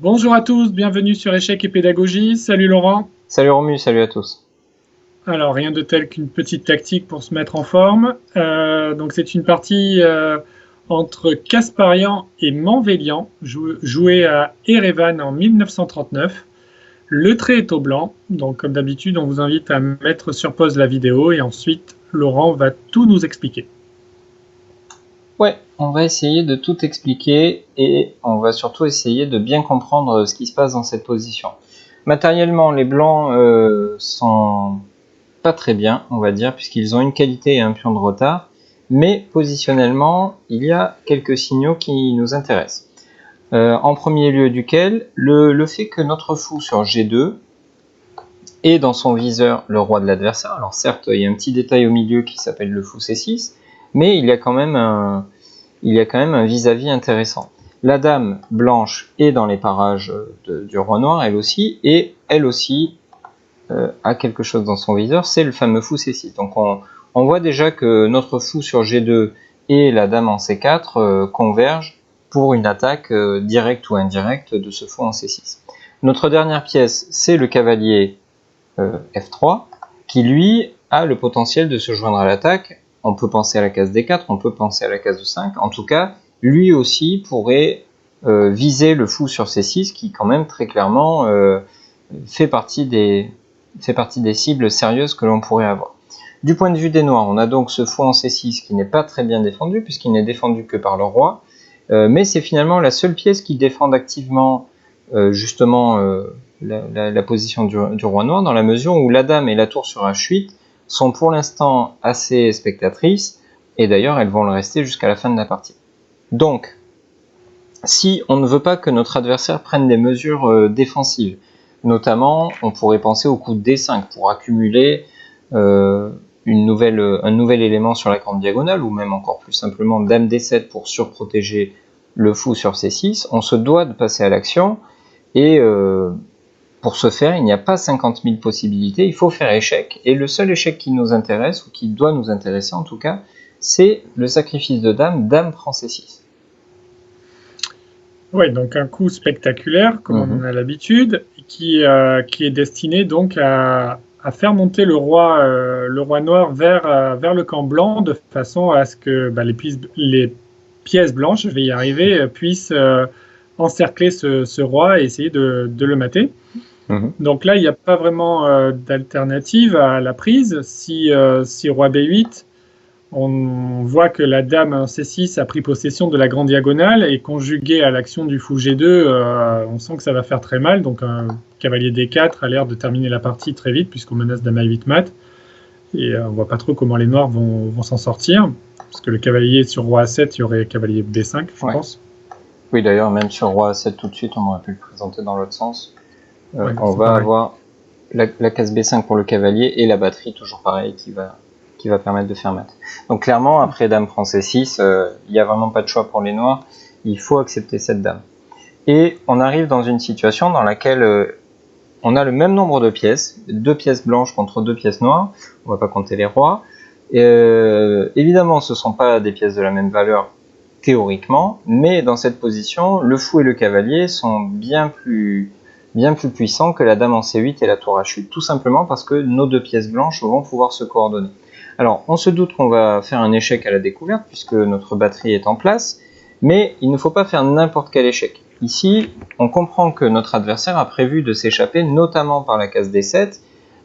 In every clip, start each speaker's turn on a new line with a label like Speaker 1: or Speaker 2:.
Speaker 1: Bonjour à tous, bienvenue sur Échecs et Pédagogie. Salut Laurent.
Speaker 2: Salut Romu, salut à tous.
Speaker 1: Alors, rien de tel qu'une petite tactique pour se mettre en forme. Donc, c'est une partie entre Kasparian et Manvélian, jouée à Erevan en 1939. Le trait est au blanc, donc comme d'habitude, on vous invite à mettre sur pause la vidéo et ensuite, Laurent va tout nous expliquer.
Speaker 2: Ouais, on va essayer de tout expliquer et on va surtout essayer de bien comprendre ce qui se passe dans cette position. Matériellement, les blancs sont pas très bien, on va dire, puisqu'ils ont une qualité et un pion de retard, mais positionnellement, il y a quelques signaux qui nous intéressent. En premier lieu duquel, le fait que notre fou sur G2 ait dans son viseur le roi de l'adversaire. Alors certes, il y a un petit détail au milieu qui s'appelle le fou C6, mais il y a quand même un vis-à-vis intéressant. La dame blanche est dans les parages du roi noir, elle aussi, et elle aussi a quelque chose dans son viseur, c'est le fameux fou C6. Donc on voit déjà que notre fou sur G2 et la dame en C4 convergent pour une attaque directe ou indirecte de ce fou en C6. Notre dernière pièce, c'est le cavalier F3, qui lui a le potentiel de se joindre à l'attaque. On peut penser à la case D4, on peut penser à la case E5. En tout cas, lui aussi pourrait viser le fou sur C6, qui quand même très clairement fait partie des cibles sérieuses que l'on pourrait avoir. Du point de vue des noirs, on a donc ce fou en C6 qui n'est pas très bien défendu, puisqu'il n'est défendu que par le roi, mais c'est finalement la seule pièce qui défend activement justement la position du roi noir, dans la mesure où la dame et la tour sur H8 sont pour l'instant assez spectatrices, et d'ailleurs elles vont le rester jusqu'à la fin de la partie. Donc, si on ne veut pas que notre adversaire prenne des mesures défensives, notamment on pourrait penser au coup de D5 pour accumuler un nouvel élément sur la grande diagonale, ou même encore plus simplement dame D7 pour surprotéger le fou sur C6, on se doit de passer à l'action, et pour ce faire, il n'y a pas 50 000 possibilités, il faut faire échec, et le seul échec qui nous intéresse, ou qui doit nous intéresser en tout cas, c'est le sacrifice de dame, dame prend C6.
Speaker 1: Oui, donc un coup spectaculaire, comme on en a l'habitude, qui est destiné donc à faire monter le roi noir vers le camp blanc, de façon à ce que les pièces blanches, je vais y arriver, puissent encercler ce roi et essayer de le mater. Donc là, il n'y a pas vraiment d'alternative à la prise. Si roi B8, on voit que la dame en C6 a pris possession de la grande diagonale, et conjugué à l'action du fou G2, on sent que ça va faire très mal. Donc un cavalier D4 a l'air de terminer la partie très vite, puisqu'on menace dame A8 mat. Et on ne voit pas trop comment les noirs vont s'en sortir, parce que le cavalier sur roi A7, il y aurait cavalier B5, je pense.
Speaker 2: Oui, d'ailleurs, même sur roi A7 tout de suite, on aurait pu le présenter dans l'autre sens. On va
Speaker 1: pareil.
Speaker 2: avoir la case B5 pour le cavalier, et la batterie, toujours pareil, qui va permettre de faire mat. Donc clairement, après dame prend C6, il n'y a vraiment pas de choix pour les noirs, il faut accepter cette dame. Et on arrive dans une situation dans laquelle on a le même nombre de pièces, 2 pièces blanches contre 2 pièces noires, on ne va pas compter les rois. Évidemment, ce ne sont pas des pièces de la même valeur théoriquement, mais dans cette position, le fou et le cavalier sont bien plus puissants que la dame en C8 et la tour H8, tout simplement parce que nos 2 pièces blanches vont pouvoir se coordonner. Alors, on se doute qu'on va faire un échec à la découverte, puisque notre batterie est en place, mais il ne faut pas faire n'importe quel échec. Ici, on comprend que notre adversaire a prévu de s'échapper, notamment par la case D7,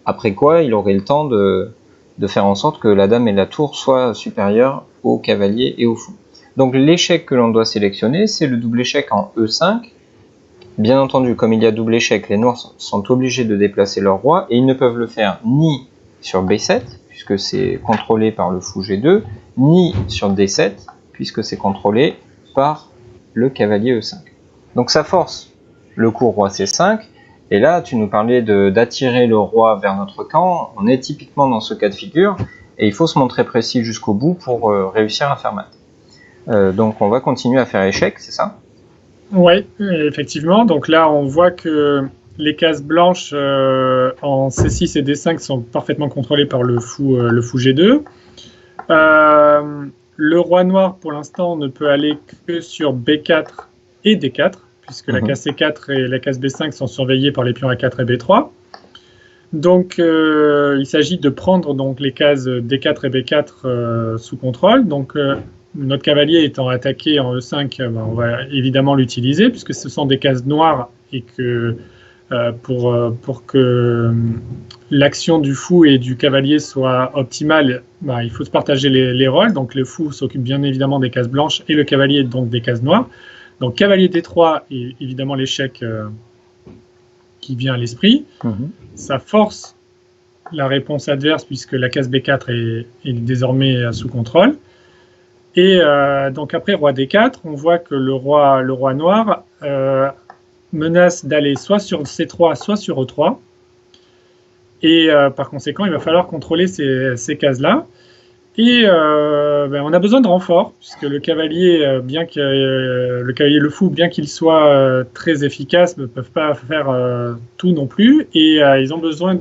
Speaker 2: après quoi il aurait le temps de faire en sorte que la dame et la tour soient supérieures au cavalier et au fou. Donc l'échec que l'on doit sélectionner, c'est le double échec en E5. Bien entendu, comme il y a double échec, les noirs sont obligés de déplacer leur roi, et ils ne peuvent le faire ni sur B7, puisque c'est contrôlé par le fou G2, ni sur D7, puisque c'est contrôlé par le cavalier E5. Donc ça force le coup roi C5, et là tu nous parlais d'attirer le roi vers notre camp, on est typiquement dans ce cas de figure, et il faut se montrer précis jusqu'au bout pour réussir à faire mat. Donc on va continuer à faire échec, c'est ça ?
Speaker 1: Oui, effectivement. Donc là, on voit que les cases blanches en C6 et D5 sont parfaitement contrôlées par le fou G2. Le roi noir, pour l'instant, ne peut aller que sur B4 et D4, puisque la case C4 et la case B5 sont surveillées par les pions A4 et B3. Donc, il s'agit de prendre donc, les cases D4 et B4 sous contrôle. Donc, notre cavalier étant attaqué en E5, on va évidemment l'utiliser, puisque ce sont des cases noires et que pour que l'action du fou et du cavalier soit optimale, il faut se partager les rôles. Donc, le fou s'occupe bien évidemment des cases blanches et le cavalier donc des cases noires. Donc, cavalier D3 et évidemment l'échec qui vient à l'esprit. Ça force la réponse adverse puisque la case B4 est désormais sous contrôle. Et donc après roi D4, on voit que le roi noir menace d'aller soit sur C3, soit sur E3. Et par conséquent, il va falloir contrôler ces cases-là. Et on a besoin de renforts, puisque le cavalier, le fou, bien qu'il soit très efficace, ne peuvent pas faire tout non plus. Et ils ont besoin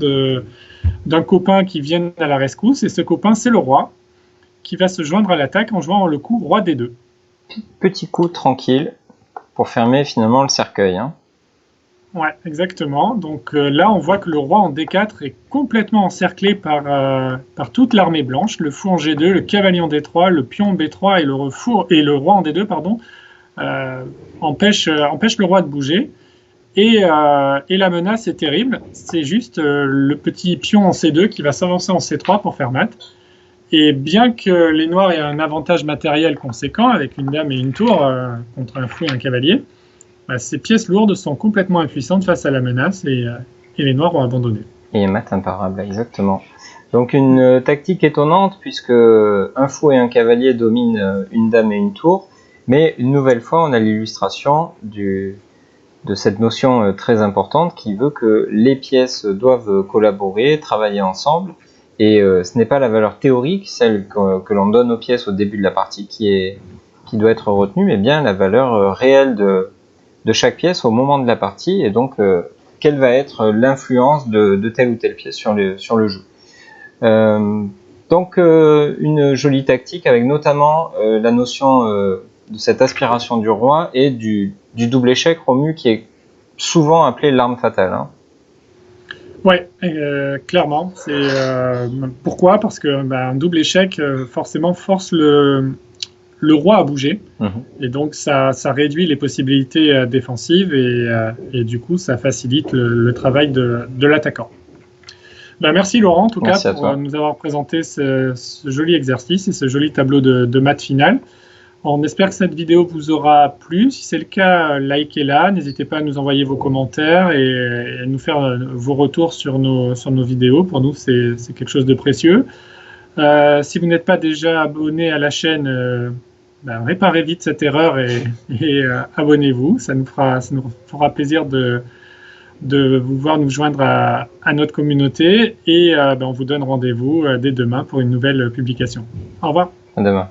Speaker 1: d'un copain qui vienne à la rescousse. Et ce copain, c'est le roi, qui va se joindre à l'attaque en jouant le coup roi D2.
Speaker 2: Petit coup tranquille pour fermer finalement le cercueil.
Speaker 1: Ouais, exactement. Donc là, on voit que le roi en D4 est complètement encerclé par toute l'armée blanche. Le fou en G2, le cavalier en D3, le pion en B3 et le roi en D2, pardon, empêche le roi de bouger. Et la menace est terrible. C'est juste le petit pion en C2 qui va s'avancer en C3 pour faire mat. Et bien que les noirs aient un avantage matériel conséquent, avec une dame et une tour contre un fou et un cavalier, ces pièces lourdes sont complètement impuissantes face à la menace et les noirs ont abandonné.
Speaker 2: Et mat imparable, exactement. Donc une tactique étonnante puisque un fou et un cavalier dominent une dame et une tour, mais une nouvelle fois on a l'illustration de cette notion très importante qui veut que les pièces doivent collaborer, travailler ensemble, et ce n'est pas la valeur théorique, celle que l'on donne aux pièces au début de la partie qui doit être retenue, mais bien la valeur réelle de chaque pièce au moment de la partie, et donc quelle va être l'influence de telle ou telle pièce sur le jeu. Donc une jolie tactique avec notamment la notion de cette aspiration du roi et du double échec Romu qui est souvent appelé l'arme fatale.
Speaker 1: Oui, clairement. Pourquoi ? Parce qu'un double échec forcément force le roi à bouger, et donc ça réduit les possibilités défensives et du coup ça facilite le travail de l'attaquant. Merci Laurent en tout cas pour nous avoir présenté ce joli exercice et ce joli tableau de maths final. On espère que cette vidéo vous aura plu. Si c'est le cas, likez-la, n'hésitez pas à nous envoyer vos commentaires et nous faire vos retours sur nos vidéos. Pour nous c'est quelque chose de précieux. Si vous n'êtes pas déjà abonné à la chaîne, réparez vite cette erreur et abonnez-vous. Ça nous fera plaisir de vous voir nous joindre à notre communauté et on vous donne rendez-vous dès demain pour une nouvelle publication. Au revoir.
Speaker 2: À demain.